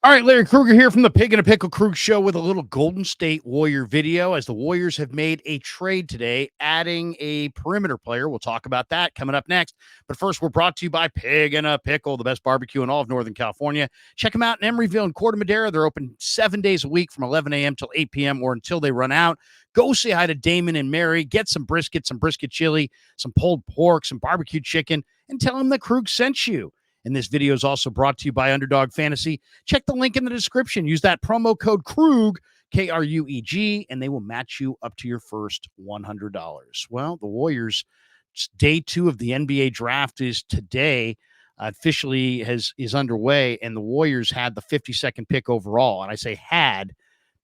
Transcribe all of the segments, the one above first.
All right, Larry Kruger here from the Pig and a Pickle Krug Show with a little Golden State Warrior video as the Warriors have made a trade today, adding a perimeter player. We'll talk about that coming up next. But first, we're brought to you by Pig and a Pickle, the best barbecue in all of Northern California. Check them out in Emeryville and Corte Madera. They're open 7 days a week from 11 a.m. till 8 p.m. or until they run out. Go say hi to Damon and Mary. Get some brisket chili, some pulled pork, some barbecue chicken, and tell them that Krug sent you. And this video is also brought to you by Underdog Fantasy. Check the link in the description. Use that promo code Krug, K-R-U-E-G, and they will match you up to your first $100. Well, the Warriors, day 2 of the NBA draft is today. Officially is underway, and the Warriors had the 52nd pick overall. And I say had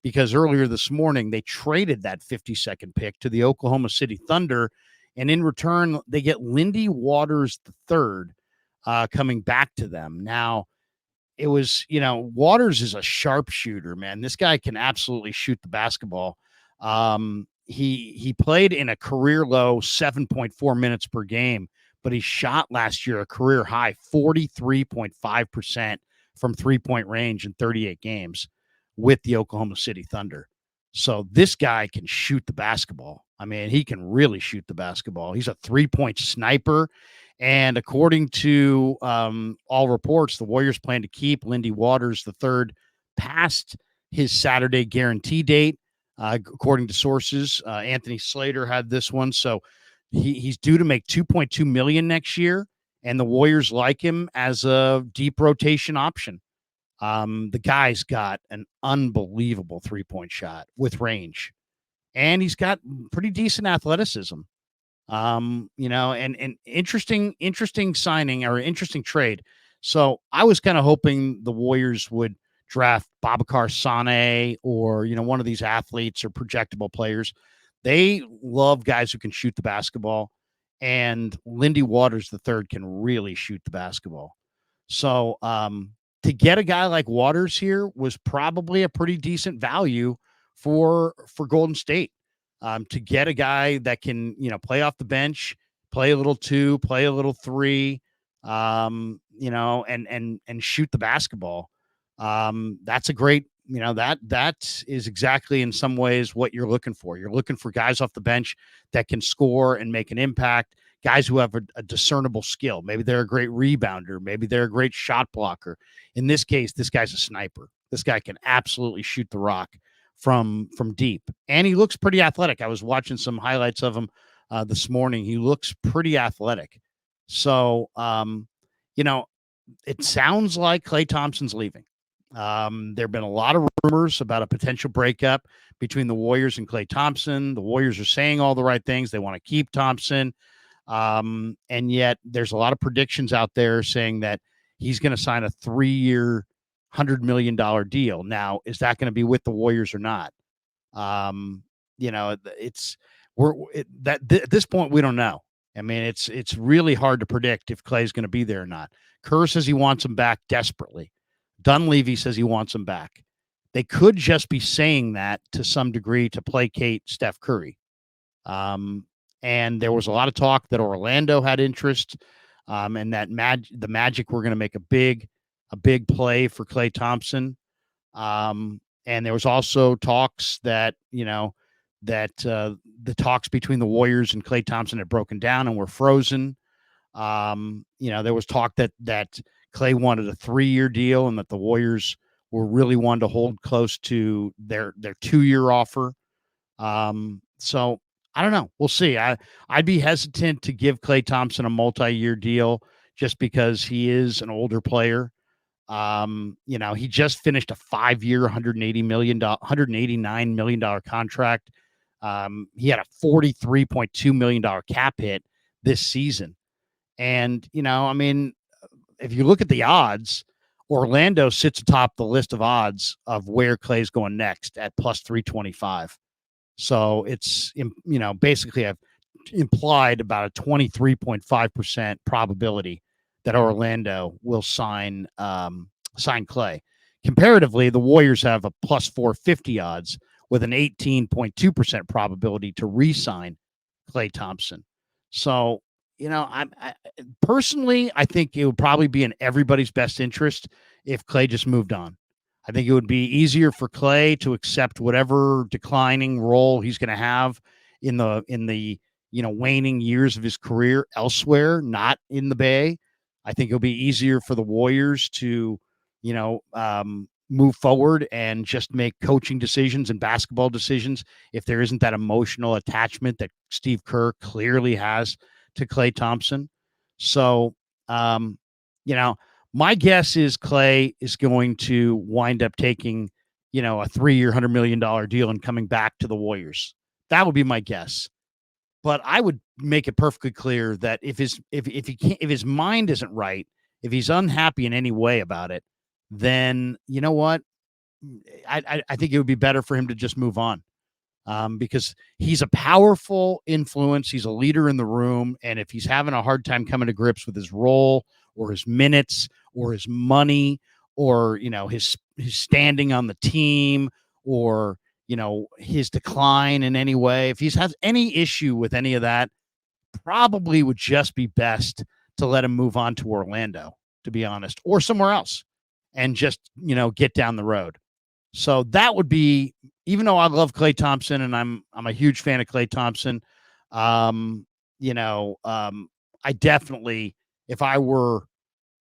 because earlier this morning they traded that 52nd pick to the Oklahoma City Thunder, and in return they get Lindy Waters III. Coming back to them. Now, it was, Waters is a sharpshooter, man. This guy can absolutely shoot the basketball. He played in a career low 7.4 minutes per game, but he shot last year a career high 43.5% from three-point range in 38 games with the Oklahoma City Thunder. So this guy can shoot the basketball. I mean, he can really shoot the basketball. He's a three-point sniper. And according to all reports, the Warriors plan to keep Lindy Waters III past his Saturday guarantee date, according to sources. Anthony Slater had this one. So he's due to make $2.2 million next year, and the Warriors like him as a deep rotation option. The guy's got an unbelievable three-point shot with range, and he's got pretty decent athleticism. And interesting signing or interesting trade. So I was kind of hoping the Warriors would draft Babacar Sane or, one of these athletes or projectable players. They love guys who can shoot the basketball, and Lindy Waters III can really shoot the basketball. So, to get a guy like Waters here was probably a pretty decent value for Golden State. To get a guy that can, play off the bench, play a little 2, play a little 3, and shoot the basketball. That's a great, that is exactly in some ways what you're looking for. You're looking for guys off the bench that can score and make an impact, guys who have a discernible skill. Maybe they're a great rebounder. Maybe they're a great shot blocker. In this case, this guy's a sniper. This guy can absolutely shoot the rock from deep, and he looks pretty athletic. I was watching some highlights of him this morning. He looks pretty athletic. So, it sounds like Klay Thompson's leaving. There have been a lot of rumors about a potential breakup between the Warriors and Klay Thompson. The Warriors are saying all the right things. They want to keep Thompson. And yet there's a lot of predictions out there saying that he's going to sign a 3-year, $100 million deal. Now, is that going to be with the Warriors or not? At this point, we don't know. I mean, it's really hard to predict if Klay's going to be there or not. Kerr says he wants him back desperately. Dunleavy says he wants him back. They could just be saying that to some degree to placate Steph Curry. And there was a lot of talk that Orlando had interest, and that the Magic were going to make a big play for Klay Thompson. And there was also talks that, the talks between the Warriors and Klay Thompson had broken down and were frozen. There was talk that Klay wanted a 3-year deal and that the Warriors were really wanting to hold close to their 2-year offer. So I don't know. We'll see. I'd be hesitant to give Klay Thompson a multi-year deal just because he is an older player. He just finished a 5-year, $189 million contract. He had a $43.2 million cap hit this season. And, if you look at the odds, Orlando sits atop the list of odds of where Klay's going next at plus 325. So it's, basically I've implied about a 23.5% probability that Orlando will sign Klay. Comparatively, the Warriors have a plus 450 odds with an 18.2% probability to re-sign Klay Thompson. So, I personally, I think it would probably be in everybody's best interest if Klay just moved on. I think it would be easier for Klay to accept whatever declining role he's going to have in the waning years of his career elsewhere, not in the Bay. I think it'll be easier for the Warriors to, move forward and just make coaching decisions and basketball decisions if there isn't that emotional attachment that Steve Kerr clearly has to Klay Thompson. So, um, you know, my guess is Klay is going to wind up taking, a 3-year, $100 million deal and coming back to the Warriors. That would be my guess. But I would make it perfectly clear that if his mind isn't right, if he's unhappy in any way about it, then you know what? I think it would be better for him to just move on, because he's a powerful influence. He's a leader in the room. And if he's having a hard time coming to grips with his role or his minutes or his money or, his standing on the team or, his decline in any way, if he's has any issue with any of that, probably would just be best to let him move on to Orlando, to be honest, or somewhere else and just, get down the road. So that would be, even though I love Klay Thompson and I'm a huge fan of Klay Thompson, um, I definitely, if I were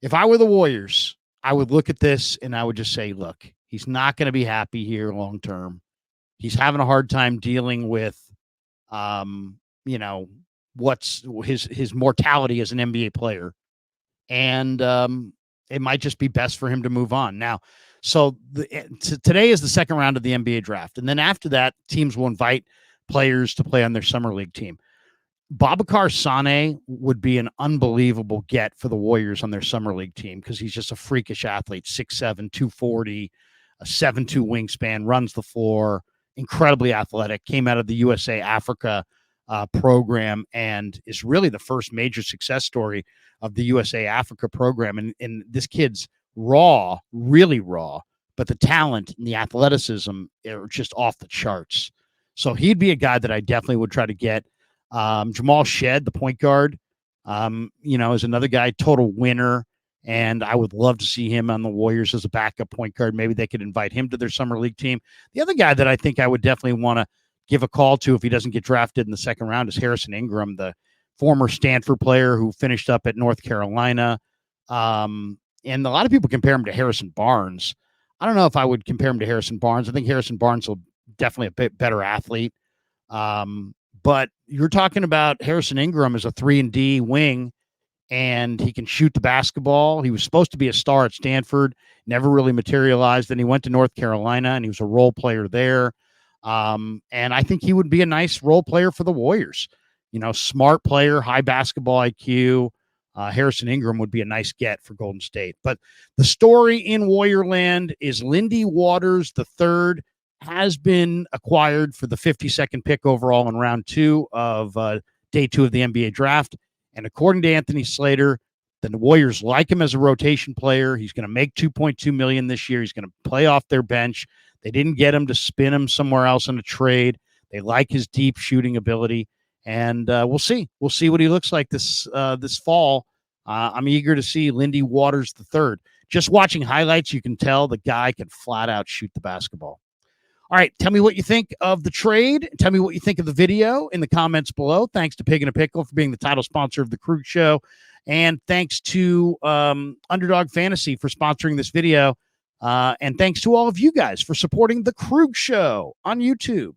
the Warriors, I would look at this and I would just say, look, he's not going to be happy here long term. He's having a hard time dealing with, what's his mortality as an NBA player, and it might just be best for him to move on now. So today is the second round of the NBA draft. And then after that, teams will invite players to play on their summer league team. Babacar Sane would be an unbelievable get for the Warriors on their summer league team because he's just a freakish athlete, 6'7", 240, a 7'2" wingspan, runs the floor, incredibly athletic, came out of the USA Africa program and is really the first major success story of the USA Africa program. And this kid's raw, really raw, but the talent and the athleticism are just off the charts. So he'd be a guy that I definitely would try to get. Jamal Shed, the point guard, is another guy, total winner. And I would love to see him on the Warriors as a backup point guard. Maybe they could invite him to their summer league team. The other guy that I think I would definitely want to give a call to if he doesn't get drafted in the second round is Harrison Ingram, the former Stanford player who finished up at North Carolina. And a lot of people compare him to Harrison Barnes. I don't know if I would compare him to Harrison Barnes. I think Harrison Barnes will definitely a bit better athlete. But you're talking about Harrison Ingram as a 3-and-D wing, and he can shoot the basketball. He was supposed to be a star at Stanford, never really materialized. Then he went to North Carolina, and he was a role player there. And I think he would be a nice role player for the Warriors. Smart player, high basketball IQ. Harrison Ingram would be a nice get for Golden State. But the story in Warriorland is Lindy Waters III has been acquired for the 52nd pick overall in round 2 of day 2 of the NBA draft. And according to Anthony Slater, the Warriors like him as a rotation player. He's going to make $2.2 million this year. He's going to play off their bench. They didn't get him to spin him somewhere else in a trade. They like his deep shooting ability. And we'll see. We'll see what he looks like this fall. I'm eager to see Lindy Waters III. Just watching highlights, you can tell the guy can flat out shoot the basketball. All right, tell me what you think of the trade. Tell me what you think of the video in the comments below. Thanks to Pig and a Pickle for being the title sponsor of the Krug Show. And thanks to Underdog Fantasy for sponsoring this video. And thanks to all of you guys for supporting the Krug Show on YouTube.